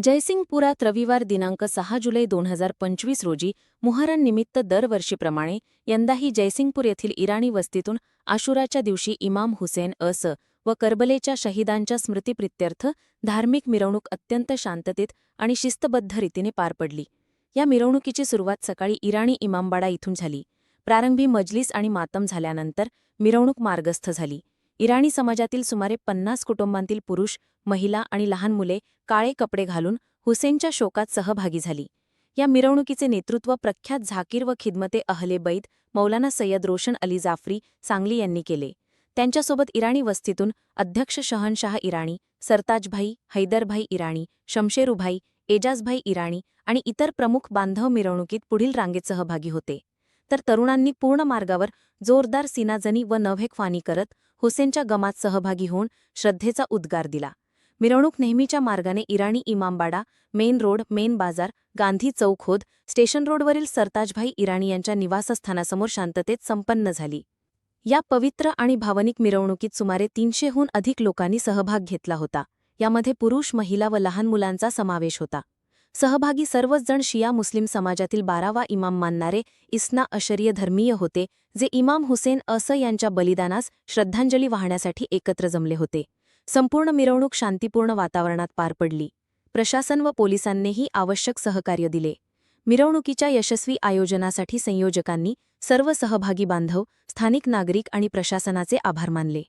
जयसिंगपुरात रविवार दिनांक 6 जुलै 2025 रोजी मुहर्रम निमित्त दरवर्षीप्रमाणे यंदाही जयसिंगपूर येथील इराणी वस्तीतून आशुराच्या दिवशी इमाम हुसेन अस व करबलेच्या शहीदांच्या स्मृतिप्रित्यर्थ धार्मिक मिरवणूक अत्यंत शांततेत आणि शिस्तबद्ध रीतीने पार पडली. या मिरवणुकीची सुरुवात सकाळी इराणी इमामबाडा इथून झाली. प्रारंभी मजलिस आणि मातम झाल्यानंतर मिरवणूक मार्गस्थ झाली. इराणी समाजातील सुमारे 50 कुटुंबांतील पुरुष, महिला आणि लहान मुले काळे कपडे घालून हुसेनच्या शोकात सहभागी झाली. या मिरवणुकीचे नेतृत्व प्रख्यात झाकीर व खिदमते अहले बैत मौलाना सय्यद रोशन अली जाफरी सांगली यांनी केले. त्यांच्यासोबत इराणी वस्तीतून अध्यक्ष शहनशाह इराणी, सरताजभाई, हैदरभाई इराणी, शमशेरुभाई, एजाजभाई इराणी आणि इतर प्रमुख बांधव मिरवणुकीत पुढील रांगेत सहभागी होते. तर तरुणांनी पूर्ण मार्गावर जोरदार सिनाजनी व नभेखवानी करत हुसेनच्या गमात सहभागी होऊन श्रद्धेचा उद्गार दिला. मिरवणूक नेहमीच्या मार्गाने Irani Imambara, main road, main बाजार, गांधी चौक होत स्टेशन रोडवरील सरताजभाई इराणी यांच्या निवासस्थानासमोर शांततेत संपन्न झाली. या पवित्र आणि भावनिक मिरवणुकीत सुमारे 300हून अधिक लोकांनी सहभाग घेतला होता. यामध्ये पुरुष, महिला व लहान मुलांचा समावेश होता. सहभागी सर्वच जण शिया मुस्लिम समाजातील 12वा इमाम मानणारे इस्ना अशरीय धर्मीय होते, जे इमाम हुसेन अस यांच्या बलिदानास श्रद्धांजली वाहण्यासाठी एकत्र जमले होते. संपूर्ण मिरवणूक शांतिपूर्ण वातावरणात पार पडली. प्रशासन व पोलिसांनीही आवश्यक सहकार्य दिले. मिरवणुकीच्या यशस्वी आयोजनासाठी संयोजकांनी, सर्व सहभागी बांधव, स्थानिक नागरिक आणि प्रशासनाचे आभार मानले.